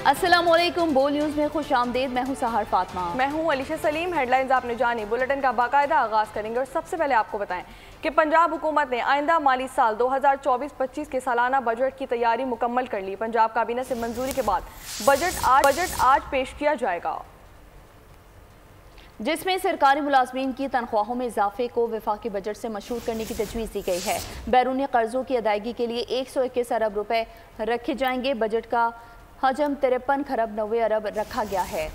अस्सलामुअलैकुम, बोल न्यूज़ में खुश आमदेद। मैं हूँ सहर फातिमा। मैं हूँ अलीशा सलीम। हेडलाइंस आपने जानी, बुलेटिन का बाकायदा आगाज़ करेंगे और सबसे पहले आपको बताएं कि पंजाब हुकूमत ने आइंदा माली साल 2024-25 के सालाना बजट की तैयारी मुकम्मल कर ली। पंजाब काबीना से मंजूरी के बाद बजट आज पेश किया जाएगा, जिसमें सरकारी मुलाजमीन की तनख्वाहों में इजाफे को वफाकी बजट से मशहूर करने की तजवीज़ दी गई है। बैरूनी कर्जों की अदायगी के लिए 121 अरब रुपए रखे जाएंगे। बजट का हजम 53 खरब 90 अरब रखा गया है।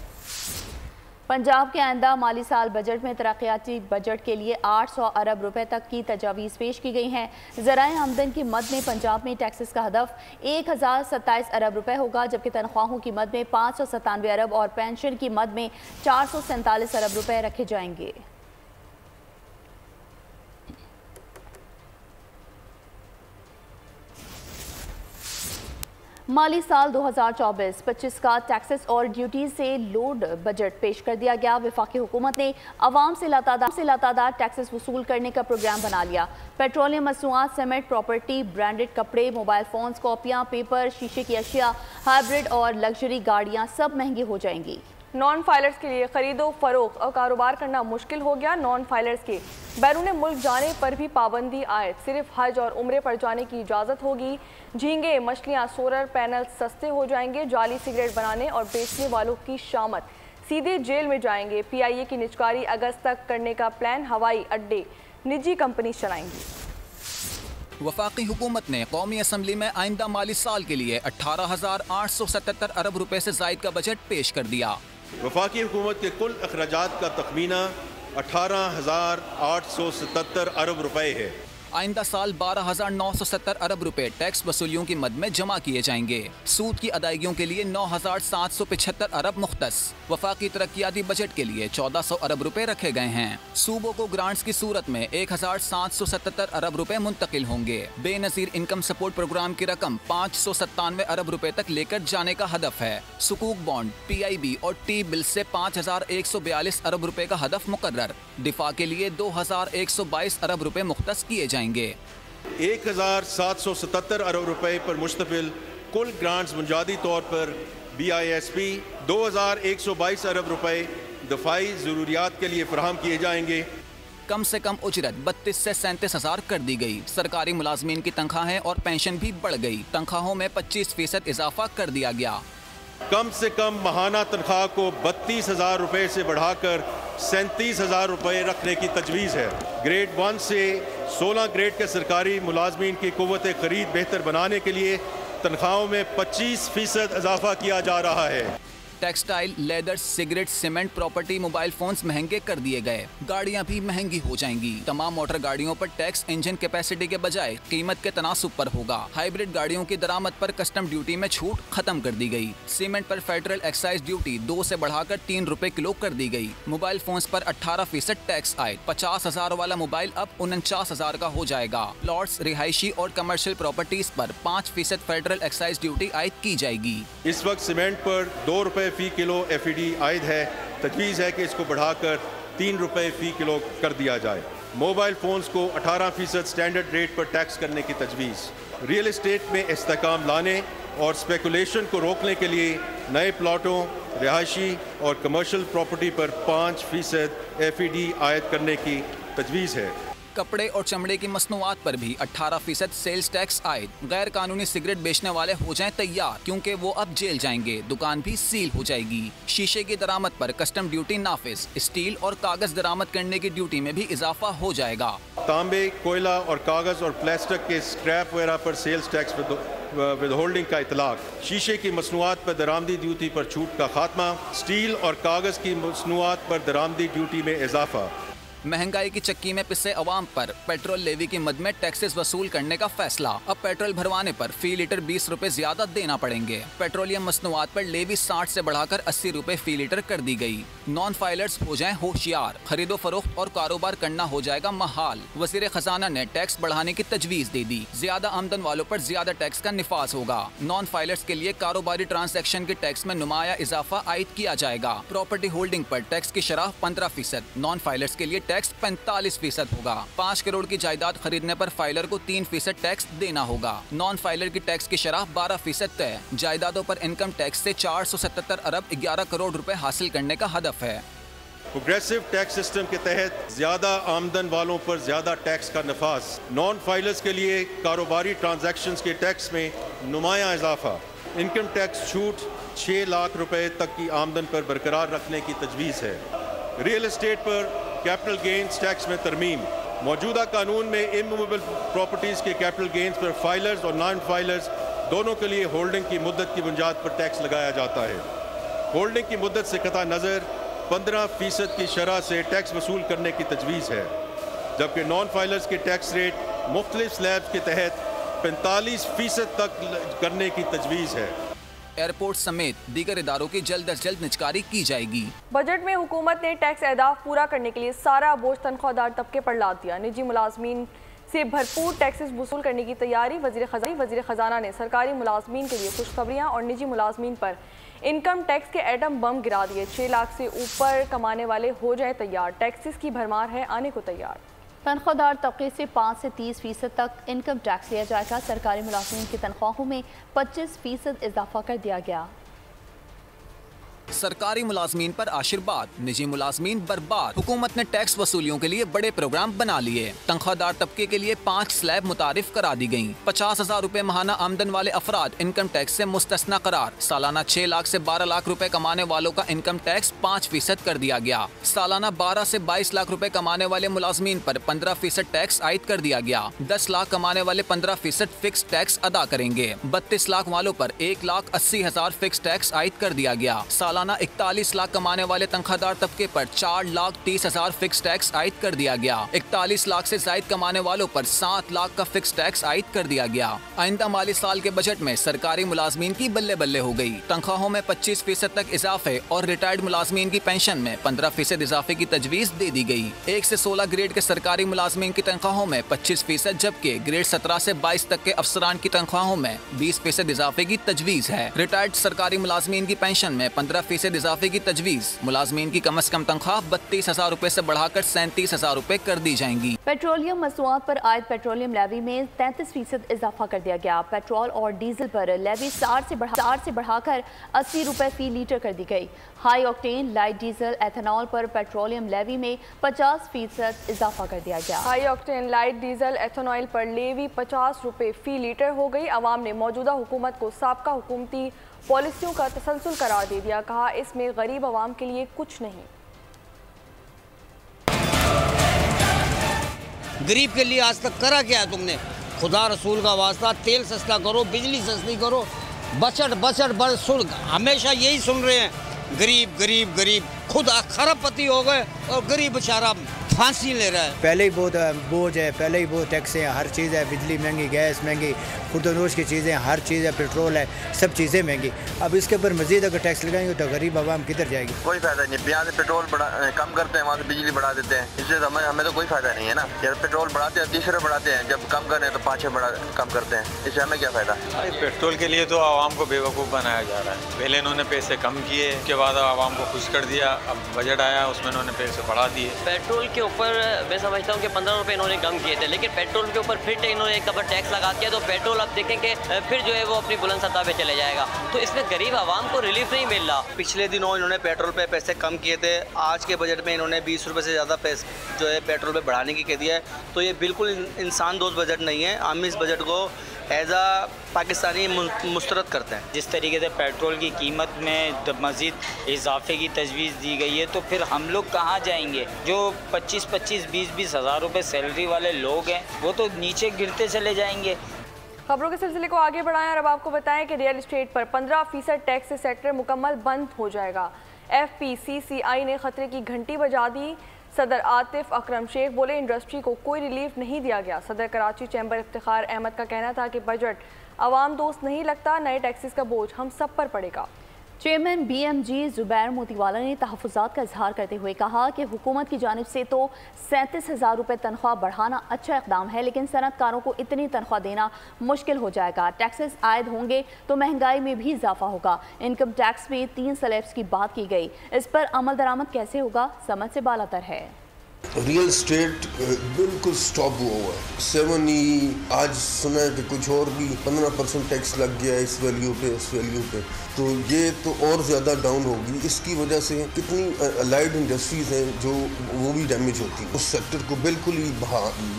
पंजाब के आइंदा माली साल बजट में तरक्याती बजट के लिए 800 अरब रुपए तक की तजावीज़ पेश की गई हैं। ज़राए आमदन की मद में पंजाब में टैक्सेस का हदफ 1027 अरब रुपए होगा, जबकि तनख्वाहों की मद में 597 अरब और पेंशन की मद में 447 अरब रुपए रखे जाएंगे। माली साल 2024-25 का टैक्सेस और ड्यूटीज से लोड बजट पेश कर दिया गया। वफाकी हुकूमत ने अवाम से लातादार टैक्सेस वसूल करने का प्रोग्राम बना लिया। पेट्रोलियम मसनूआत, सीमेंट, प्रॉपर्टी, ब्रांडेड कपड़े, मोबाइल फ़ोन्स, कॉपियाँ, पेपर, शीशे की अशिया, हाइब्रिड और लग्जरी गाड़ियाँ सब महंगी हो जाएंगी। नॉन फाइलर्स के लिए खरीदो फरोख्त और कारोबार करना मुश्किल हो गया। नॉन फाइलर्स के बैरून मुल्क जाने पर भी पाबंदी आयद, सिर्फ हज और उम्रे पर जाने की इजाज़त होगी। झींगे, मछलियाँ, सोलर पैनल सस्ते हो जाएंगे। जाली सिगरेट बनाने और बेचने वालों की शामत सीधे जेल में जाएंगे। PIA की निजकारी अगस्त तक करने का प्लान, हवाई अड्डे निजी कंपनी चलाएंगी। वफाकी हुकूमत ने कौमी असम्बली में आइंदा माली साल के लिए 18,877 अरब रुपए से जायद का बजट पेश कर दिया। वफाकी हुकूमत के कुल अखराजात का तखमीना 18,877 अरब रुपए है। आइंदा साल 12,970 अरब रुपए टैक्स वसूलियों की मद में जमा किए जाएंगे। सूद की अदायगियों के लिए 9,775 अरब मुख्तस। वफाकी तरक्याती बजट के लिए 1,400 अरब रुपए रखे गए हैं। सूबों को ग्रांट्स की सूरत में 1,777 अरब रुपए मुंतकिल होंगे। बेनजीर इनकम सपोर्ट प्रोग्राम की रकम 597 अरब रुपए तक लेकर जाने का हदफ है। सुकूक बॉन्ड, PIB और टी बिल से 5,142 अरब रुपए का हदफ मुकर्रर। दिफा के लिए 2,122 अरब रुपए मुख्तस किए जाएंगे। 1,777 अरब रुपए पर मुश्तमिल कुल ग्रांट्स बुनियादी तौर पर BISP 2,122 अरब रुपए दफाई ज़रूरियात के लिए फराहम किए जाएंगे। कम से कम उजरत 32 से 37 हज़ार कर दी गई। सरकारी मुलाजमीन की तनख्वाहें और पेंशन भी बढ़ गई। तनख्वाहों में 25% इजाफा कर दिया गया। कम से कम माहाना तनख्वाह को 32,000 रुपए से बढ़ाकर 37,000 रुपए रखने की तजवीज़ है। ग्रेड 1 से 16 ग्रेड के सरकारी मुलाजमीन की कुव्वत खरीद बेहतर बनाने के लिए तनख्वाहों में 25% इजाफा किया जा रहा है। Textile, leather, cigarette, cement, property, mobile phones महंगे कर दिए गए। गाड़ियां भी महंगी हो जाएंगी। तमाम मोटर गाड़ियों पर टैक्स इंजन कैपेसिटी के बजाय कीमत के तनासुब पर होगा। हाइब्रिड गाड़ियों की दरामद पर कस्टम ड्यूटी में छूट खत्म कर दी गई। सीमेंट पर फेडरल एक्साइज ड्यूटी 2 से बढ़ाकर 3 रुपए किलो कर दी गई। मोबाइल फोन्स पर 18% टैक्स आए। 50,000 वाला मोबाइल अब 49,000 का हो जाएगा। प्लॉट्स, रिहायशी और कमर्शियल प्रॉपर्टीज पर 5% फेडरल एक्साइज ड्यूटी आयद की जाएगी। इस वक्त सीमेंट पर 2 रुपए फी किलो FED आयद है। तजवीज़ है कि इसको बढ़ाकर 3 रुपए फी किलो कर दिया जाए। मोबाइल फ़ोन्स को 18% स्टैंडर्ड रेट पर टैक्स करने की तजवीज़। रियल एस्टेट में इस्तेहकाम लाने और स्पेकुलेशन को रोकने के लिए नए प्लाटों, रिहायशी और कमर्शियल प्रॉपर्टी पर 5% FED आयद करने की तजवीज़ है। कपड़े और चमड़े की मसनूआत पर भी 18% सेल्स टैक्स आयद। गैर कानूनी सिगरेट बेचने वाले हो जाएं तैयार, क्योंकि वो अब जेल जाएंगे। दुकान भी सील हो जाएगी। शीशे की दरामद पर कस्टम ड्यूटी नाफिज। स्टील और कागज दरामद करने की ड्यूटी में भी इजाफा हो जाएगा। तांबे, कोयला और कागज और प्लास्टिक के स्क्रैप वगैरह पर सेल्स टैक्स विद होल्डिंग का इतलाक। शीशे की मसनूआत पर दरामदी ड्यूटी पर छूट का खात्मा। स्टील और कागज की मसनूआत पर दरामदी ड्यूटी में इजाफा। महंगाई की चक्की में पिसे अवाम पर पेट्रोल लेवी की मद में टैक्सेस वसूल करने का फैसला। अब पेट्रोल भरवाने पर फी लीटर 20 रुपए ज्यादा देना पड़ेंगे। पेट्रोलियम मसनूआत पर लेवी 60 से बढ़ाकर 80 रुपए फी लीटर कर दी गई। नॉन फाइलर्स हो जाएं होशियार। खरीदो फरोख्त और कारोबार करना हो जाएगा महाल। वजीर खजाना ने टैक्स बढ़ाने की तजवीज दे दी। ज्यादा आमदन वालों पर ज्यादा टैक्स का निफाज होगा। नॉन फाइलर्स के लिए कारोबारी ट्रांसैक्शन के टैक्स में नुमाया इजाफा आयद किया जाएगा। प्रॉपर्टी होल्डिंग पर टैक्स की शरह 15%। नॉन फाइलर्स के लिए टैक्स 45% होगा। 5 करोड़ की जायदाद खरीदने पर फाइलर को 3% टैक्स देना होगा। नॉन फाइलर की टैक्स की शरह 12% तय। जायदादों पर इनकम टैक्स से 477 अरब 11 करोड़ रुपए हासिल करने का हदफ है। प्रोग्रेसिव टैक्स सिस्टम के तहत ज्यादा आमदन वालों पर ज्यादा टैक्स का नफाज। नॉन फाइलर्स के लिए कारोबारी ट्रांजैक्शंस के टैक्स में नुमाया इजाफा। इनकम टैक्स छूट 6 लाख रुपए तक की आमदन पर बरकरार रखने की तजवीज़ है। रियल एस्टेट पर कैपिटल गेंस टैक्स में तरमीम। मौजूदा कानून में इमूवेबल प्रॉपर्टीज़ के कैपिटल गेंस पर फाइलर्स और नॉन फाइलर्स दोनों के लिए होल्डिंग की मुद्दत की बुनियाद पर टैक्स लगाया जाता है। होल्डिंग की मुद्दत से कता नज़र 15% की शरह से टैक्स वसूल करने की तजवीज़ है, जबकि नॉन फाइलर्स के टैक्स रेट मुख्तलिफ स्लैब्स के तहत 45% तक करने की तजवीज़ है। एयरपोर्ट समेत दीगर इदारों की जल्द अज जल्द निजकारी की जाएगी। बजट में हुकूमत ने टैक्स अहदाफ पूरा करने के लिए सारा बोझ तनख्वाहदार तबके पर लाद दिया। निजी मुलाजमीन से भरपूर टैक्सेस वसूल करने की तैयारी। वज़ीर ख़जाना ने सरकारी मुलाजमीन के लिए खुशखबरियाँ और निजी मुलाजमीन पर इनकम टैक्स के एटम बम गिरा दिए। 6 लाख से ऊपर कमाने वाले हो जाए तैयार। टैक्सेस की भरमार है, आने को तैयार। तनख्वाहदार तबके से 5 से 30% तक इनकम टैक्स लिया जाएगा। सरकारी मुलाजिमीन की तनख्वाहों में 25% इजाफा कर दिया गया। सरकारी मुलाजमीन पर आशीर्वाद, निजी मुलाजमीन बर्बाद। हुकूमत ने टैक्स वसूलियों के लिए बड़े प्रोग्राम बना लिए। तनख्वाहदार तबके के लिए 5 स्लैब मुतारिफ करा दी गयी। 50,000 रुपए माहाना आमदन वाले अफराद इनकम टैक्स से मुस्तस्ना करार। सालाना 6 लाख से 12 लाख रुपए कमाने वालों का इनकम टैक्स 5% कर दिया गया। सालाना 12 से 22 लाख रुपए कमाने वाले मुलाजमीन पर 15% टैक्स आयद कर दिया गया। 10 लाख कमाने वाले 15% फिक्स टैक्स अदा करेंगे। 32 लाख वालों पर 1,80,000 फिक्स टैक्स आयद कर दिया गया। सालाना 41 लाख कमाने वाले तनख्वाहदार तबके पर 4,30,000 फिक्स टैक्स आयद कर दिया गया। 41 लाख से जायद कमाने वालों पर 7 लाख का फिक्स टैक्स आयद कर दिया गया। आइंदा माली साल के बजट में सरकारी मुलाजमीन की बल्ले बल्ले हो गई। तनख्वाहों में 25% तक इजाफे और रिटायर्ड मुलाजमीन की पेंशन में 15% इजाफे की तजवीज दे दी गई। 1 से 16 ग्रेड के सरकारी मुलाजमीन की तनख्वाहों में 25%, जबकि ग्रेड 17 से 22 तक के अफसरान की तनख्वाहों में 20% इजाफे की तजवीज है। रिटायर्ड सरकारी मुलाजमीन की पेंशन में 15% इजाफे की तजवीज। मुलाजमीन की कम से कम तनख्वाह 32,000 रुपए से बढ़ाकर 37,000 रुपए कर दी जाएंगी। पेट्रोलियम मसनूआत पर आयद पेट्रोलियम लेवी में 33% इजाफा कर दिया गया। पेट्रोल और डीजल पर लेवी 60 से बढ़ाकर 80 रुपए फी लीटर कर दी गई। High octane, light diesel, ethanol पर पेट्रोलियम लेवी में 50% इजाफा कर दिया गया। High octane, light diesel, ethanol पर लेवी 50 रुपए फी लीटर हो गई। अवाम ने मौजूदा हुकूमत को साबका हुकूमती पॉलिसियों का तसलसल करार दे दिया। कहा इसमें गरीब आवाम के लिए कुछ नहीं। गरीब के लिए आज तक करा क्या है तुमने? खुदा रसूल का वास्ता, तेल सस्ता करो, बिजली सस्ती करो, बचत हमेशा यही सुन रहे हैं, गरीब गरीब गरीब। खुद खरबपति हो गए और गरीब बेचारा फांसी ले रहा है। पहले ही बहुत बोझ है, पहले ही बहुत टैक्स है, हर चीज़ है, बिजली महंगी, गैस महंगी, खुर्दनोश की चीज़ें, हर चीज़ है, पेट्रोल है, सब चीज़ें महंगी। अब इसके ऊपर मजीद अगर टैक्स लगाएंगे तो गरीब आवाम किधर जाएगी? कोई फायदा नहीं। यहाँ से पेट्रोल कम करते हैं, वहाँ से बिजली बढ़ा देते हैं। इससे हमें तो कोई फायदा नहीं है ना। जब पेट्रोल बढ़ाते हैं 30 रुपये बढ़ाते हैं, जब कम करें तो 5-6 कम करते हैं। इससे हमें क्या फायदा? पेट्रोल के लिए तो आवाम को बेवकूफ़ बनाया जा रहा है। पहले इन्होंने पैसे कम किए, उसके बाद आवाम को खुश कर दिया। अब बजट आया उसमें इन्होंने पैसे बढ़ा दिए। पेट्रोल के ऊपर मैं समझता हूँ कि 15 रुपये इन्होंने कम किए थे, लेकिन पेट्रोल के ऊपर फिर इन्होंने एक दफ़ा टैक्स लगा दिया तो पेट्रोल अब देखेंगे फिर जो है वो अपनी बुलंद सतह पे चले जाएगा। तो इसमें गरीब आवाम को रिलीफ नहीं मिल रहा। पिछले दिनों इन्होंने पेट्रोल पे पैसे कम किए थे, आज के बजट में इन्होंने 20 रुपये से ज़्यादा पैसे जो है पेट्रोल पे बढ़ाने की कह दिया है। तो ये बिल्कुल इंसान दोस्त बजट नहीं है। हम इस बजट को एज आ पाकिस्तानी मुस्तरद करते हैं। जिस तरीके से पेट्रोल की कीमत में मज़ीद इजाफे की तजवीज़ दी गई है तो फिर हम लोग कहाँ जाएंगे? जो 25-25, 20-20 हज़ार रुपये सैलरी वाले लोग हैं वो तो नीचे गिरते चले जाएंगे। खबरों के सिलसिले को आगे बढ़ाएं और अब आपको बताएं कि रियल एस्टेट पर 15% टैक्स से सेक्टर मुकम्मल बंद हो जाएगा। FPCCI ने खतरे की घंटी बजा दी। सदर आतिफ अकरम शेख बोले इंडस्ट्री को कोई रिलीफ नहीं दिया गया। सदर कराची चैम्बर इफ्तिखार अहमद का कहना था कि बजट आवाम दोस्त नहीं लगता, नए टैक्सेस का बोझ हम सब पर पड़ेगा। चेयरमैन BMG जुबैर मोतीवाला ने तहफ़्फ़ुज़ात का इजहार करते हुए कहा कि हुकूमत की जानिब से तो 37,000 रुपये तनख्वाह बढ़ाना अच्छा इक़दाम है, लेकिन सनअतकारों को इतनी तनख्वाह देना मुश्किल हो जाएगा। टैक्सेस आयद होंगे तो महंगाई में भी इजाफा होगा। इनकम टैक्स में 3 स्लैब्स की बात की गई, इस पर अमल दरामद कैसे होगा समझ से बालातर है। रियल स्टेट बिल्कुल स्टॉप हुआ है। 7E आज सुना है कि कुछ और भी 15% टैक्स लग गया है इस वैल्यू पे, इस वैल्यू पे, तो ये तो और ज़्यादा डाउन होगी। इसकी वजह से कितनी अलाइड इंडस्ट्रीज़ हैं जो वो भी डैमेज होती हैं। उस सेक्टर को बिल्कुल ही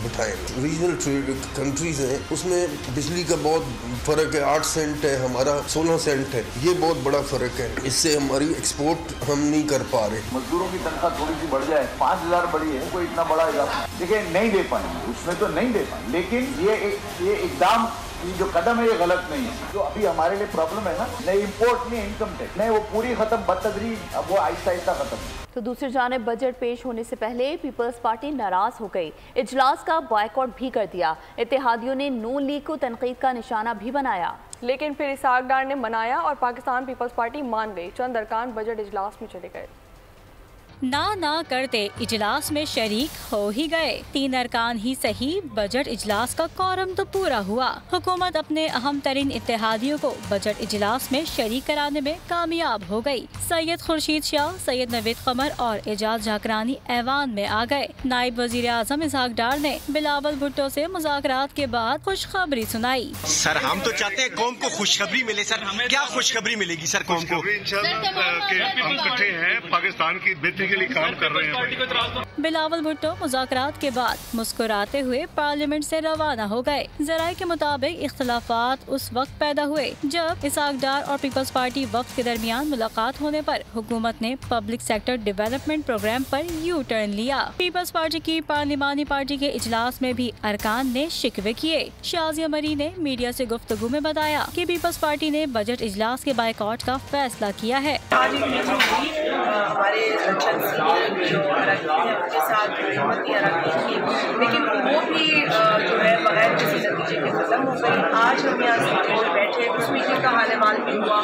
बिठाएं। रीजनल ट्रेड कंट्रीज़ हैं उसमें बिजली का बहुत फ़र्क है, 8 सेंट है, हमारा 16 सेंट है, ये बहुत बड़ा फ़र्क है। इससे हमारी एक्सपोर्ट हम नहीं कर पा रहे। मजदूरों की तनख्वाह थोड़ी सी बढ़ जाए, 5000 बढ़ी है, कोई इतना बड़ा इजाफा देखिए नहीं दे पाएंगे, उसमें तो नहीं दे पाएंगे, लेकिन ये एकदम ये जो कदम है ये गलत नहीं है। जो अभी हमारे लिए प्रॉब्लम है ना, नहीं इम्पोर्ट नहीं इनकम टैक्स नहीं, वो पूरी खत्म बदतदरीज, अब वो आहिस्ता आहिस्ता खत्म। तो दूसरी जानिब बजट पेश होने से पहले पीपल्स पार्टी नाराज हो गई, इजलास का बॉयकॉट भी कर दिया। इत्तेहादियों ने नून लीग को तनकीद का निशाना भी बनाया, लेकिन फिर इसाक डार ने मनाया और पाकिस्तान पीपल्स पार्टी मान गई। चंद अरकान बजट इजलास में चले गए, ना करते इजलास में शरीक हो ही गए। 3 अरकान ही सही, बजट इजलास का कोरम तो पूरा हुआ। हुकूमत अपने अहम तरीन इत्तेहादियों को बजट इजलास में शरीक कराने में कामयाब हो गई। सैयद खुर्शीद शाह, सैयद नवीद कमर और एजाज झाकरानी ऐवान में आ गए। नायब वजीर आजम इसाक डार ने बिलावल भुट्टो से मुज़ाकरात के बाद खुशखबरी सुनाई। सर हम तो चाहते हैं कौम को खुशखबरी मिले। सर क्या खुशखबरी मिलेगी सर कौम को? हम इकट्ठे हैं, पाकिस्तान की बेहतरी के लिए काम कर रहे हैं। बिलावल भुट्टो मुज़ाकरात के बाद मुस्कुराते हुए पार्लियामेंट से रवाना हो गए। जराये के मुताबिक इख्तलाफात उस वक्त पैदा हुए जब इसाक डार और पीपल्स पार्टी वक्त के दरमियान मुलाकात होने पर हुकूमत ने पब्लिक सेक्टर डेवलपमेंट प्रोग्राम पर यू टर्न लिया। पीपल्स पार्टी की पार्लिमानी पार्टी के इजलास में भी अरकान ने शिकवे किए। शाजिया मरी ने मीडिया से गुफ्तगू में बताया कि पीपल्स पार्टी ने बजट इजलास के बायकॉट का फैसला किया है। जो अरकान है उनके साथ हुकूमती अरकान की, लेकिन वो भी जो है बगैर किसी नतीजे के खत्म हो गई। आज हम यहाँ मीटिंग में बैठे, उस मीटिंग का हाल माल भी हुआ।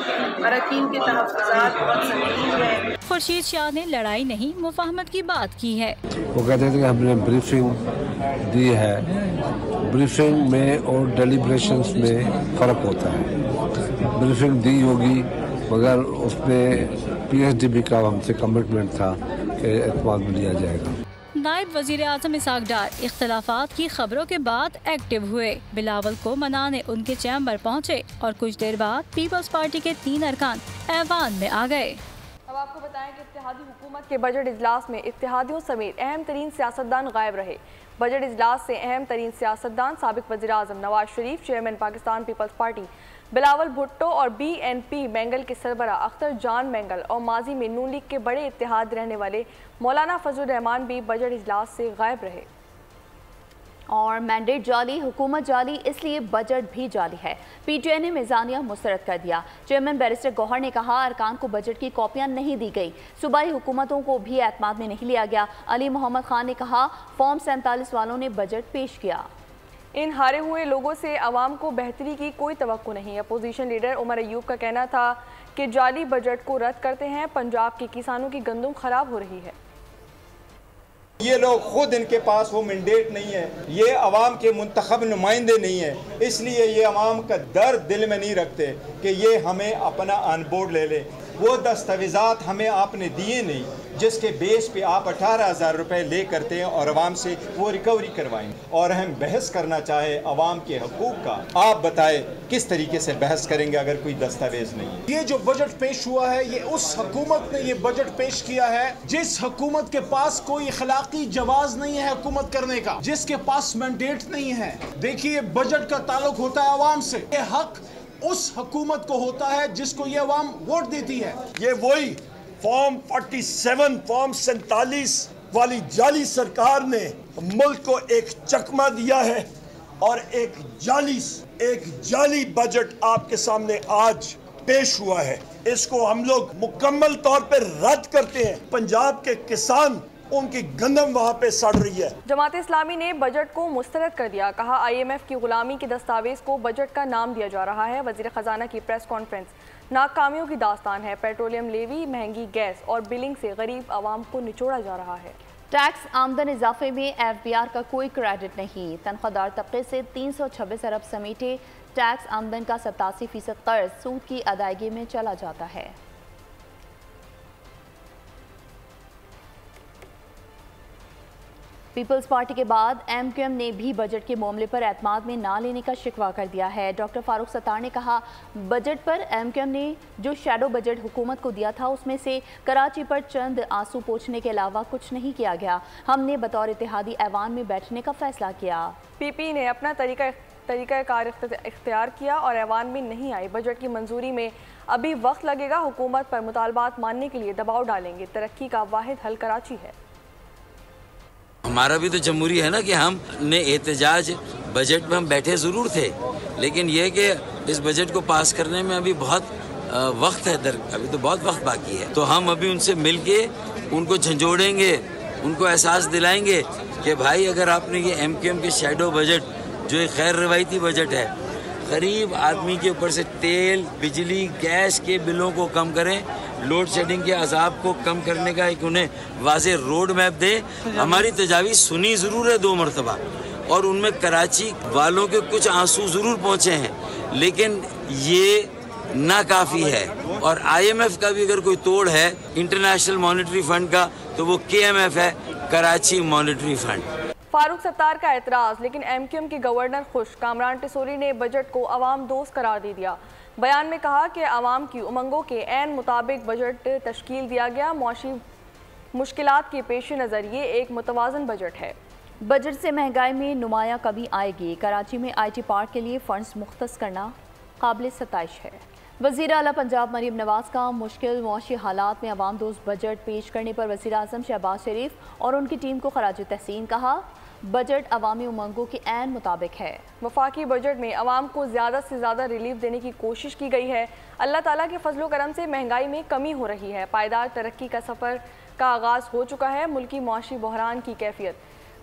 अरकान के तहफ़्फ़ुज़ात बहुत संगीन है। खुर्शीद शाह ने लड़ाई नहीं मुफाहमत की बात की है। वो कहते थे कि हमने ब्रीफिंग दी है, ब्रीफिंग में और डेलिब्रेशंस में फ़र्क होता है। ब्रीफिंग दी होगी मगर उसमें PSDB का हमसे कमिटमेंट था कि एतमाद में लिया जाएगा। नायब वजीर आजम इसाक डार इख्तलाफात की खबरों के बाद एक्टिव हुए। बिलावल को मनाने उनके चैम्बर पहुंचे और कुछ देर बाद पीपल्स पार्टी के 3 अरकान ऐवान में आ गए। अब आपको बताएं कि इत्तेहादी हुकूमत के बजट इजलास में इत्तेहादियों समेत अहम तरीन सियासतदान गायब रहे। बजट इजलास से अहम तरीन सियासतदान साबिक वज़ीर आज़म नवाज शरीफ, चेयरमैन पाकिस्तान पीपल्स पार्टी बिलावल भुट्टो और BNP मैंगल के सरबरा अख्तर जान मैंगल और माजी में नून लीग के बड़े इत्तेहाद रहने वाले मौलाना फजलुर रहमान भी बजट इजलास से गायब रहे। और मैंडेट जाली, हुकूमत जाली, इसलिए बजट भी जाली है। PTI ने मिज़ानिया मुस्तरद कर दिया। चेयरमैन बैरिस्टर गौहर ने कहा अरकान को बजट की कॉपियां नहीं दी गई, सूबाई हुकूमतों को भी एतमाद में नहीं लिया गया। अली मोहम्मद खान ने कहा फॉर्म 47 वालों ने बजट पेश किया। इन हारे हुए लोगों से अवाम को बेहतरी की कोई तवक्को नहीं। अपोजिशन लीडर उमर अयूब का कहना था कि जाली बजट को रद्द करते हैं, पंजाब के किसानों की गंदुम खराब हो रही है। ये लोग खुद, इनके पास वो मैंडेट नहीं है, ये अवाम के मुंतखब नुमाइंदे नहीं है, इसलिए ये अवाम का दर्द दिल में नहीं रखते कि ये हमें अपना ऑन बोर्ड ले ले। वो दस्तावेज़ात हमें आपने दिए नहीं जिसके बेस पे आप 18,000 रुपए ले करते हैं और अवाम से वो रिकवरी करवाएं। और हम बहस करना चाहे अवाम के हकूक़ का, आप बताएं किस तरीके से बहस करेंगे अगर कोई दस्तावेज नहीं है। ये जो बजट पेश हुआ है ये उस हुकूमत ने ये बजट पेश किया है जिस हुकूमत के पास कोई अखलाकी जवाज नहीं है हुकूमत करने का, जिसके पास मैंडेट नहीं है। देखिए बजट का ताल्लुक होता है अवाम से, ये हक उस हुकूमत को होता है जिसको ये अवाम वोट देती है। ये वही फॉर्म 47 फॉर्म 47 वाली जाली सरकार ने मुल्क को एक चकमा दिया है और एक जाली बजट आपके सामने आज पेश हुआ है। इसको हम लोग मुकम्मल तौर पर रद्द करते हैं। पंजाब के किसान, उनकी गंदम वहाँ पे सड़ रही है। जमात इस्लामी ने बजट को मुस्तरद कर दिया। कहा IMF की गुलामी के दस्तावेज को बजट का नाम दिया जा रहा है। वजीर खजाना की प्रेस कॉन्फ्रेंस नाकामियों की दास्तान है। पेट्रोलियम लेवी, महंगी गैस और बिलिंग से गरीब आवाम को निचोड़ा जा रहा है। टैक्स आमदन इजाफे में FBR का कोई क्रेडिट नहीं। तनख्वाहदार तबके से 326 अरब समेटे टैक्स आमदन का 87% कर्ज सूद की अदायगी में चला जाता है। पीपल्स पार्टी के बाद MQM ने भी बजट के मामले पर एतमाद में ना लेने का शिकवा कर दिया है। डॉक्टर फारूक सत्तार ने कहा, बजट पर MQM ने जो शैडो बजट हुकूमत को दिया था उसमें से कराची पर चंद आंसू पोंछने के अलावा कुछ नहीं किया गया। हमने बतौर इत्तेहादी ऐवान में बैठने का फैसला किया। PP ने अपना तरीक़ाकार इख्तियार किया और ऐवान में नहीं आई। बजट की मंजूरी में अभी वक्त लगेगा। हुकूमत पर मुतालबात मानने के लिए दबाव डालेंगे। तरक्की का वाहिद हल कराची है। हमारा भी तो जमहूरी है ना कि हमने एहतजाज बजट में हम बैठे ज़रूर थे, लेकिन यह कि इस बजट को पास करने में अभी बहुत वक्त है, अभी तो बहुत वक्त बाकी है। तो हम अभी उनसे मिल के उनको झंझोड़ेंगे, उनको एहसास दिलाएंगे कि भाई अगर आपने ये MQM के शैडो बजट जो एक गैर रवायती बजट है, गरीब आदमी के ऊपर से तेल, बिजली, गैस के बिलों को कम करें, लोड शेडिंग के अजाब को कम करने का एक उन्हें वाज़ेह रोड मैप दे। हमारी तजावीज़ सुनी ज़रूर है 2 मरतबा और उनमें कराची वालों के कुछ आंसू ज़रूर पहुँचे हैं, लेकिन ये नाकाफ़ी है। और IMF का भी अगर कोई तोड़ है इंटरनेशनल मॉनेटरी फंड का, तो वो KMF है, कराची मॉनेटरी फंड। फारूक सत्तार का एतराज़, लेकिन MQM के गवर्नर खुश। कामरान टिसोरी ने बजट को अवाम दोस्त करार दे दिया। बयान में कहा कि अवाम की उमंगों के ऐन मुताबिक बजट तश्कील दिया गया। मौशी मुश्किलात के पेश नज़र ये एक मुतवाज़न बजट है। बजट से महंगाई में नुमाया कमी आएगी। कराची में IT पार्क के लिए फंड्स मुख्तस करना काबिल सताइश है। वज़ीर आला पंजाब मरीम नवाज का मुश्किल मौशी हालात में अवाम दोस्त बजट पेश करने पर वज़ीर आज़म शहबाज शरीफ और उनकी टीम को खराज तहसीन कहा। बजट अवामी उमंगों के ऐन मुताबिक है। वफाकी बजट में अवाम को ज़्यादा से ज़्यादा रिलीफ देने की कोशिश की गई है। अल्लाह ताला के फजलो करम से महंगाई में कमी हो रही है। पायदार तरक्की का सफ़र का आगाज़ हो चुका है। मुल्की मौशी बहरान की कैफियत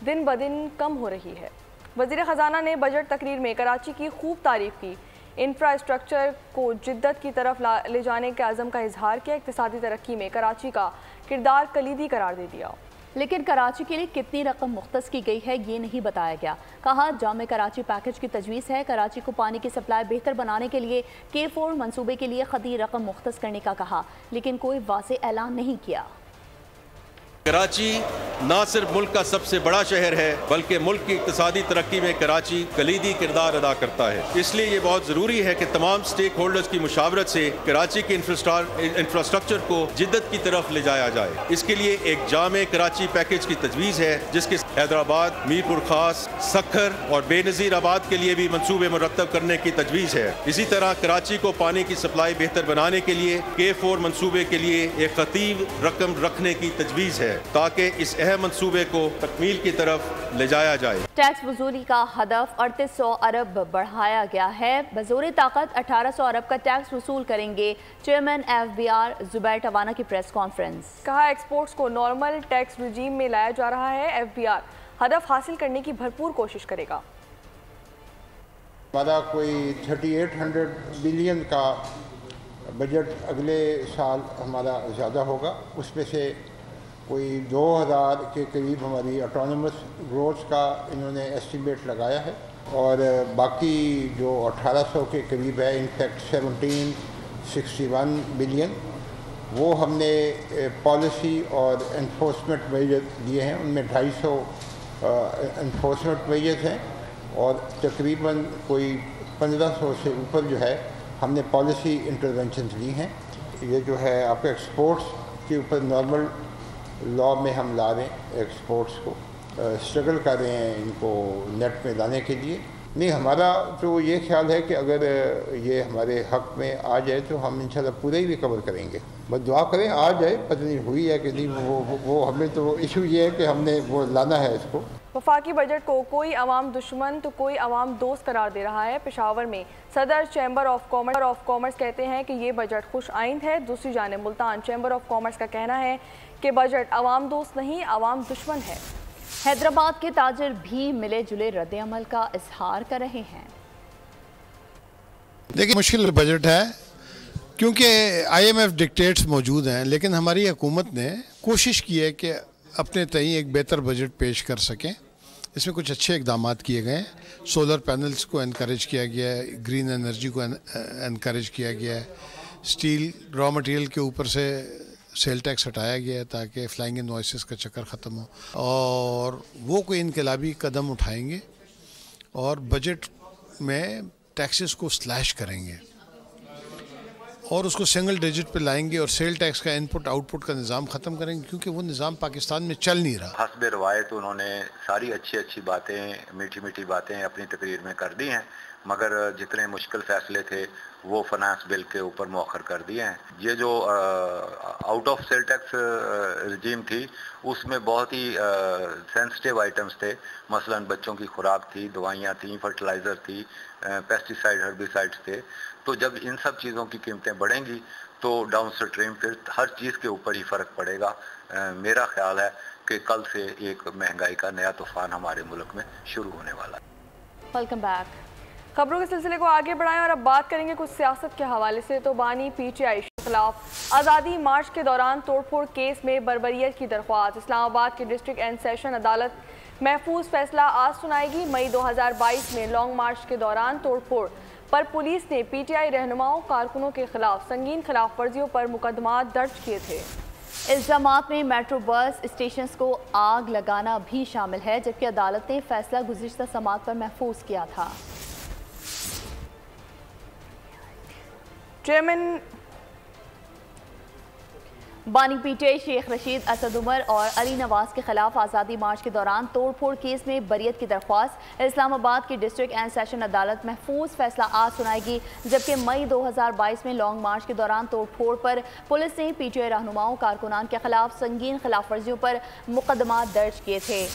दिन ब दिन कम हो रही है। वज़ीर ख़जाना ने बजट तकरीर में कराची की खूब तारीफ़ की। इंफ्रास्ट्रक्चर को जिद्दत की तरफ ले जाने के अज़म का इजहार किया। इक़्तिसादी तरक्की में कराची का किरदार कलीदी करार दे दिया। लेकिन कराची के लिए कितनी रकम मुख्तस की गई है ये नहीं बताया गया। कहा, जामे कराची पैकेज की तजवीज़ है। कराची को पानी की सप्लाई बेहतर बनाने के लिए K4 मंसूबे के लिए खदी रकम मुख्तस करने का कहा, लेकिन कोई वाज़ेह ऐलान नहीं किया। कराची न सिर्फ मुल्क का सबसे बड़ा शहर है, बल्कि मुल्क की इक़्तिसादी तरक्की में कराची कलीदी किरदार अदा करता है। इसलिए ये बहुत ज़रूरी है कि तमाम स्टेक होल्डर्स की मुशावरत से कराची के इंफ्रास्ट्रक्चर को जिद्दत की तरफ ले जाया जाए। इसके लिए एक जामे कराची पैकेज की तजवीज़ है, जिसके हैदराबाद, मीरपुर खास, सखर और बेनज़ीर आबाद के लिए भी मनसूबे मुरतब करने की तजवीज़ है। इसी तरह कराची को पानी की सप्लाई बेहतर बनाने के लिए K4 मनसूबे के लिए एक खतीब रकम रखने की तजवीज़ है, ताकि इस अहम मंसूबे को तकमील की तरफ ले जाया जाए। टैक्स वसूली का हदफ 3800 अरब बढ़ाया गया है। बज़ोर ताकत 1800 अरब का टैक्स वसूल करेंगे। चेयरमैन FBR जुबैर टवाना की प्रेस कॉन्फ्रेंस। कहा, एक्सपोर्ट्स को नॉर्मल टैक्स रिजीम में लाया जा रहा है। FBR हदफ हासिल करने की भरपूर कोशिश करेगा। हमारा कोई 3800 बिलियन का बजट अगले साल हमारा ज़्यादा होगा। उसमें से कोई 2000 के करीब हमारी ऑटोनमस ग्रोथ का इन्होंने एस्टीमेट लगाया है और बाकी जो 1800 के करीब है, इनफैक्ट 1761 बिलियन, वो हमने पॉलिसी और एनफोर्समेंट मेजर दिए हैं। उनमें 250 एनफोर्समेंट मेजर्स हैं और तकरीबन कोई 1500 से ऊपर जो है हमने पॉलिसी इंटरवेंशन ली हैं। ये जो है आपके एक्सपोर्ट्स के ऊपर नॉर्मल लॉ में हम ला रहे हैं, एक्सपोर्ट्स को स्ट्रगल कर रहे हैं इनको नेट में लाने के लिए। नहीं, हमारा तो ये ख्याल है कि अगर ये हमारे हक़ में आ जाए तो हम इंशाल्लाह पूरा ही रिकवर करेंगे। बस दुआ करें आ जाए, पता नहीं हुई है कि नहीं। वो हमें तो इशू ये है कि हमने वो लाना है इसको। वफाकी बजट को कोई अवाम दुश्मन तो कोई अवाम दोस्त करार दे रहा है। पेशावर में सदर चैम्बर ऑफ कॉमर्स कहते हैं कि ये बजट खुश आइंद है। दूसरी जानिब मुल्तान चैम्बर ऑफ कॉमर्स का कहना है कि बजट अवाम दोस्त नहीं, अवाम दुश्मन है। हैदराबाद के ताजिर भी मिले जुले रद्द अमल का इजहार कर रहे हैं। देखिए, मुश्किल बजट है क्योंकि IMF डिक्टेट्स मौजूद हैं, लेकिन हमारी हुकूमत ने कोशिश की है कि अपने तई एक बेहतर बजट पेश कर सकें। इसमें कुछ अच्छे इकदाम किए गए हैं। सोलर पैनल्स को इनकरेज किया गया है, ग्रीन एनर्जी को इनकरेज किया गया है, स्टील रॉ मटेरियल के ऊपर से सेल टैक्स हटाया गया है ताकि फ्लाइंग इनवॉइसेस का चक्कर ख़त्म हो, और वो कोई इनकलाबी कदम उठाएंगे और बजट में टैक्सेस को स्लैश करेंगे और उसको सिंगल डिजिट पे लाएंगे और सेल टैक्स का इनपुट आउटपुट का निज़ाम ख़त्म करेंगे, क्योंकि वो निज़ाम पाकिस्तान में चल नहीं रहा। हस्ब रवायत उन्होंने सारी अच्छी अच्छी बातें, मीठी मीठी बातें अपनी तकरीर में कर दी हैं, मगर जितने मुश्किल फैसले थे वो फाइनेंस बिल के ऊपर मौखर कर दिए हैं। ये जो आउट ऑफ सेल टैक्स रजीम थी उसमें बहुत ही सेंसिटिव आइटम्स थे, मसलन बच्चों की खुराक थी, दवाइयाँ थी, फर्टिलाइज़र थी, पेस्टिसाइड हर्बिसाइड्स थे। तो जब इन सब चीज़ों की कीमतें बढ़ेंगी तो डाउन स्ट्रीम फिर हर चीज़ के ऊपर ही फ़र्क पड़ेगा। मेरा ख्याल है कि कल से एक महंगाई का नया तूफान हमारे मुल्क में शुरू होने वाला है। Welcome back. खबरों के सिलसिले को आगे बढ़ाएं और अब बात करेंगे कुछ सियासत के हवाले से। तो बानी PTI के खिलाफ आज़ादी मार्च के दौरान तोड़फोड़ केस में बर्बरियत की दरख्वास्त। इस्लामाबाद की डिस्ट्रिक्ट एंड सेशन अदालत महफूज फैसला आज सुनाएगी। मई 2022 में लॉन्ग मार्च के दौरान तोड़फोड़ पर पुलिस ने PTI रहनुमाओं कारकुनों के खिलाफ संगीन खिलाफ वर्जियों पर मुकदमा दर्ज किए थे। इल्जामात में मेट्रो बस स्टेशन को आग लगाना भी शामिल है, जबकि अदालत ने फैसला गुज़िश्ता समात पर महफूज किया था। चेयरमैन बानी PTI शेख रशीद, असद उमर और अली नवाज के खिलाफ आज़ादी मार्च के दौरान तोड़फोड़ केस में बरियत की दरख्वास्त। इस्लामाबाद की डिस्ट्रिक्ट एंड सेशन अदालत महफूज फैसला आज सुनाएगी, जबकि मई 2022 में लॉन्ग मार्च के दौरान तोड़फोड़ पर पुलिस ने PTI रहनुमाओं कारकुनान के खिलाफ संगीन खिलाफ वर्जियों पर मुकदमा दर्ज किए थे।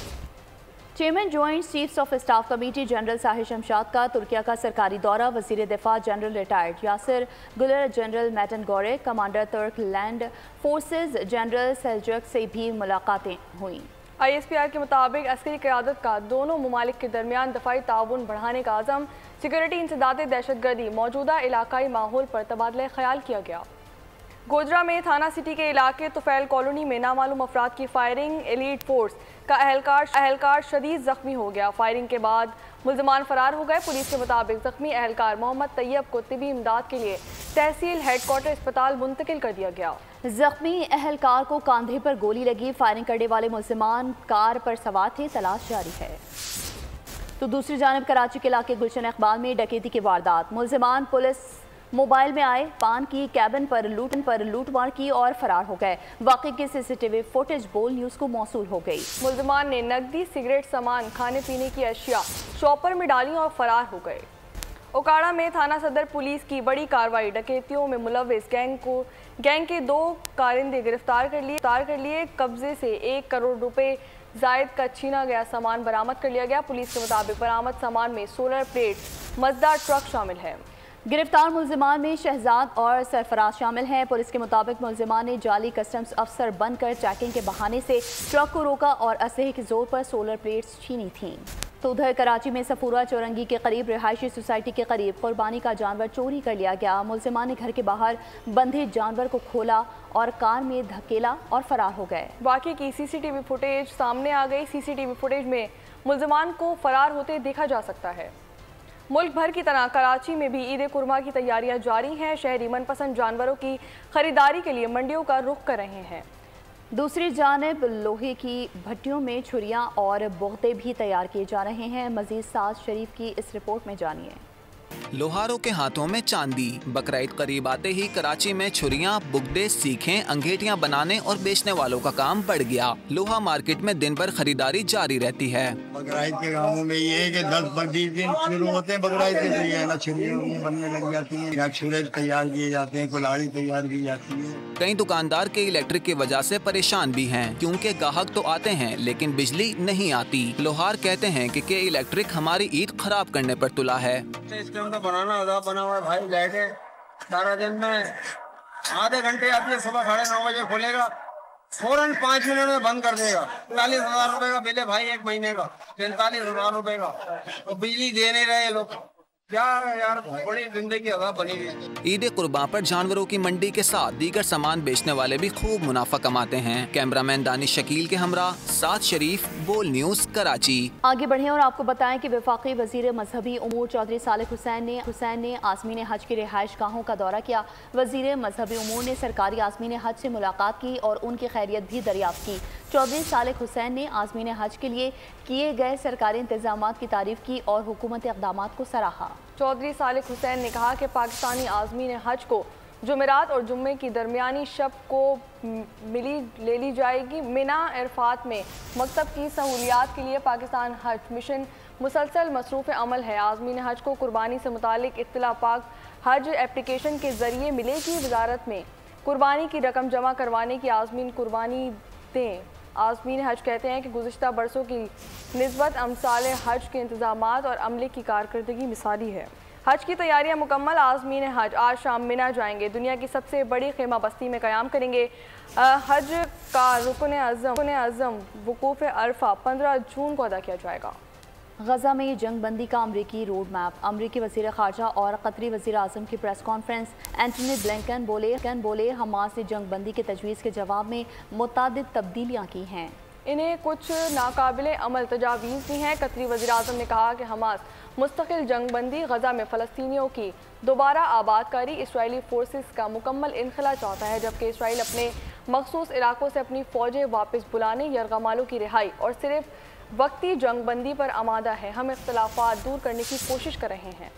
Chairman joint chiefs of staff committee general Sahir Shamshad का तुर्किया का सरकारी दौरा। वजीर दिफा जनरल रिटायर्ड यासिर गुलर, जनरल मैटन गौरे, कमांडर तुर्क लैंड फोर्सेज जनरल सेल्जक से भी मुलाकातें हुई। ISPR के मुताबिक अस्करी क़यादत का दोनों ममालिक के दरमियान दफाई ताउन बढ़ाने का आज़म। सिक्योरिटी इंसदाद दहशतगर्दी मौजूदा इलाकाई माहौल पर तबादला ख्याल किया गया। गोजरा में थाना सिटी के इलाके तुफैल कॉलोनी में नामालूम अफराद की फायरिंग। एलीट फोर्स का अहलकार शदीद जख्मी हो गया। फायरिंग के बाद मुल्ज़मान फरार हो गए। पुलिस के मुताबिक जख्मी अहलकार मोहम्मद तैयब को तिबी इमदाद के लिए तहसील हेडक्वार्टर अस्पताल मुंतकिल कर दिया गया। जख्मी अहलकार को कंधे पर गोली लगी। फायरिंग करने वाले मुल्ज़मान कार पर सवार थे, तलाश जारी है। तो दूसरी जानब कराची के इलाके गुलशन इकबाल में डकैती की वारदात। मुल्ज़मान पुलिस मोबाइल में आए, पान की कैबिन पर लूटमार की और फरार हो गए। वाक़े की CCTV फुटेज बोल न्यूज़ को मौसूल हो गई। मुल्ज़मान ने नकदी, सिगरेट, सामान, खाने पीने की अशिया शॉपर में डाली और फरार हो गए। ओकाड़ा में थाना सदर पुलिस की बड़ी कार्रवाई। डकैतियों में मुलव्विस गैंग के 2 कारिंदे गिरफ्तार कर लिए। कब्जे से 1 करोड़ रुपए जायद का छीना गया सामान बरामद कर लिया गया। पुलिस के मुताबिक बरामद सामान में सोलर प्लेट, मजदा ट्रक शामिल है। गिरफ्तार मुल्ज़मान में शहजाद और सरफराज शामिल हैं। पुलिस के मुताबिक मुल्ज़मान ने जाली कस्टम्स अफसर बनकर चेकिंग के बहाने से ट्रक को रोका और असलहे के जोर पर सोलर प्लेट्स छीनी थीं। तो उधर कराची में सफूरा चौरंगी के करीब रिहायशी सोसाइटी के करीब कुर्बानी का जानवर चोरी कर लिया गया। मुल्ज़मान ने घर के बाहर बंधे जानवर को खोला और कार में धकेला और फरार हो गए। वाक़े की CCTV फुटेज सामने आ गई। CCTV फुटेज में मुल्ज़मान को फरार होते देखा जा सकता है। मुल्क भर की तरह कराची में भी ईद कुरमा की तैयारियां जारी हैं। शहरी मनपसंद जानवरों की खरीदारी के लिए मंडियों का रुख कर रहे हैं। दूसरी जानिब लोहे की भट्टियों में छुरियां और बोगते भी तैयार किए जा रहे हैं। मजीद साज शरीफ की इस रिपोर्ट में जानिए। लोहारों के हाथों में चांदी। बकरीद करीब आते ही कराची में छुरियां, बुगदे, सीखें, अंगेठियां बनाने और बेचने वालों का काम बढ़ गया। लोहा मार्केट में दिन भर खरीदारी जारी रहती है। बकरीद के गाँवों में ये है कि 10-20 दिन शुरू होते हैं बकरीद के लिए ना छुरियां बनने लग जाती हैं, या छुरे तैयार किए जाते हैं, कुल्हाड़ी तैयार की जाती है। कई दुकानदार के इलेक्ट्रिक की वजह से परेशान भी हैं, क्योंकि ग्राहक तो आते हैं लेकिन बिजली नहीं आती। लोहार कहते हैं कि इलेक्ट्रिक हमारी ईद खराब करने पर तुला है। बनाना बना हुआ है भाई, लाइटें सारा दिन में आधे घंटे आती है, सुबह 9:30 बजे खोलेगा, फौरन 5 मिनट में बंद कर देगा। 45,000 रुपए का बिल है भाई, 1 महीने का 45,000 रुपए का, तो बिजली दे नहीं रहे लोग। क्या यार, बड़ी जिंदगी हवा बनी हुई। ईद कुर्बान पर जानवरों की मंडी के साथ दीगर सामान बेचने वाले भी खूब मुनाफा कमाते हैं। कैमरामैन दानिश शकील के हमरा साद शरीफ, बोल न्यूज, कराची। आगे बढ़े और आपको बताएं कि वफाकी वजीर मजहबी उमूर चौधरी सालिक हुसैन ने आज़मीन हज की रिहाइश गाहों का दौरा किया। वजीर मजहबी उमूर ने सरकारी आज़मीन हज से मुलाकात की और उनकी खैरियत भी दरियाफ्त की। चौधरी सालिक हुसैन ने आज़मीन हज के लिए किए गए सरकारी इंतजाम की तारीफ की और हुकूमती इक़दामात को सराहा। चौधरी सालिक हुसैन ने कहा कि पाकिस्तानी आज़मीन हज को जुमेरात और जुम्मे की दरमियानी शब को ले ली जाएगी। मिना अरफात में मकतब की सहूलियात के लिए पाकिस्तान हज मिशन मुसलसल मसरूफ़ अमल है। आज़मीन हज को कुर्बानी से मुतालिक इत्तला पाक हज एप्लीकेशन के ज़रिए मिलेगी। वजारत में कुर्बानी की रकम जमा करवाने की आज़मीन कुर्बानी दें। आज़मीन हज कहते हैं कि गुज़िश्ता बरसों की निस्बत अमसाले हज के इंतज़ामात और अमले की कारकर्दगी मिसाली है। हज की तैयारियां मुकम्मल। आज़मीन हज आज शाम मिना जाएंगे। दुनिया की सबसे बड़ी खेमा बस्ती में क़याम करेंगे। हज का रुकन आज़म वकूफ़ अरफा 15 जून को अदा किया जाएगा। गजा में जंग बंदी का अमरीकी रोड मैप। अमरीकी वज़ीर ख़ारजा और कतरी वज़ीर आज़म की प्रेस कॉन्फ्रेंस। एंटनी ब्लिंकन बोले हमास ने जंग बंदी के तजवीज़ के जवाब में मुतादिद तब्दीलियाँ की हैं। इन्हें कुछ नाकाबिले अमल तजावीज़ भी हैं। कतरी वज़ीर आज़म ने कहा कि हमास मुस्तकिल जंग बंदी, गजा में फ़लस्तीनियों की दोबारा आबादकारी, इसराइली फोर्सेस का मुकम्मल इनखला चाहता है, जबकि इसराइल अपने मखसूस इलाकों से अपनी फ़ौजें वापस बुलाने, यरगमालों की रिहाई और सिर्फ वक्ती जंग बंदी पर आमादा है। हम इख्तलाफात दूर करने की कोशिश कर रहे हैं।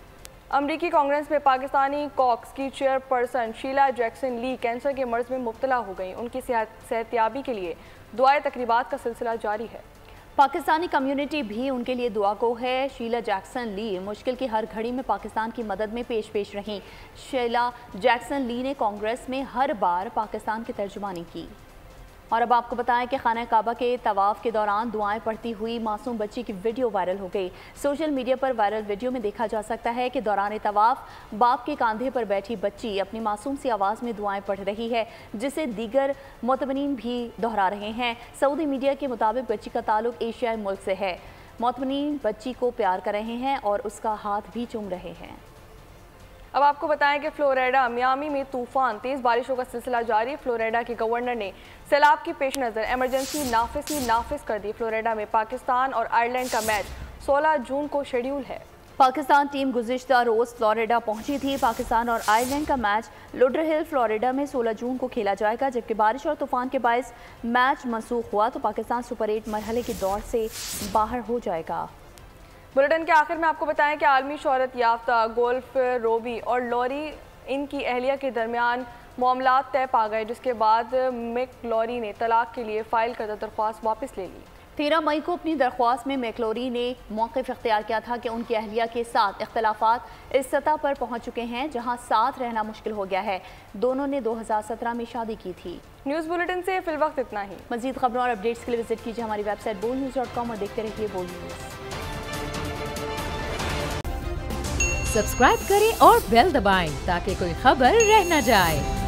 अमरीकी कांग्रेस में पाकिस्तानी कॉक्स की चेयरपर्सन शीला जैक्सन ली कैंसर के मर्ज में मुब्तला हो गई। उनकी सेहतयाबी के लिए दुआए तकरीबात का सिलसिला जारी है। पाकिस्तानी कम्युनिटी भी उनके लिए दुआ को है। शीला जैक्सन ली मुश्किल की हर घड़ी में पाकिस्तान की मदद में पेश रहीं। शीला जैक्सन ली ने कांग्रेस में हर बार पाकिस्तान की तर्जुमानी की। और अब आपको बताएं कि खाना काबा के तवाफ़ के दौरान दुआएं पढ़ती हुई मासूम बच्ची की वीडियो वायरल हो गई। सोशल मीडिया पर वायरल वीडियो में देखा जा सकता है कि दौरान तवाफ़ बाप के कंधे पर बैठी बच्ची अपनी मासूम सी आवाज़ में दुआएं पढ़ रही है, जिसे दीगर मोतमनीन भी दोहरा रहे हैं। सऊदी मीडिया के मुताबिक बच्ची का ताल्लुक एशियाई मुल्क से है। मोतमनीन बच्ची को प्यार कर रहे हैं और उसका हाथ भी चूम रहे हैं। अब आपको बताएं कि फ्लोरिडा मियामी में तूफान, तेज़ बारिशों का सिलसिला जारी। फ्लोरिडा के गवर्नर ने सैलाब की पेश नज़र एमरजेंसी नाफिज कर दी। फ्लोरिडा में पाकिस्तान और आयरलैंड का मैच 16 जून को शेड्यूल है। पाकिस्तान टीम गुज़िश्ता रोज़ फ्लोरिडा पहुंची थी। पाकिस्तान और आयरलैंड का मैच लोडरहिल फ्लोरिडा में 16 जून को खेला जाएगा, जबकि बारिश और तूफान के बायस मैच मनसूख हुआ तो पाकिस्तान सुपर 8 मरहले की दौड़ से बाहर हो जाएगा। बुलेटिन के आखिर में आपको बताएं कि आलमी शोहरत याफ्ता गोल्फ रोबी और लॉरी इनकी अहलिया के दरमियान मामलात तय पा गए, जिसके बाद मैकलोरी ने तलाक के लिए फ़ाइल करदा दरख्वास्त वापस ले ली। 13 मई को अपनी दरख्वास्त में मैकलोरी ने मौक़िफ़ इख्तियार किया था कि उनकी अहलिया के साथ इख्तलाफात इस सतह पर पहुँच चुके हैं जहाँ साथ रहना मुश्किल हो गया है। दोनों ने 2017 में शादी की थी। न्यूज़ बुलेटिन से फिलवक्त इतना ही। मज़ीद खबरों और अपडेट्स के लिए विजिट कीजिए हमारी वेबसाइट bolnews.com और देखते रहिए बोल न्यूज़। सब्सक्राइब करें और बेल दबाएं ताकि कोई खबर रह न जाए।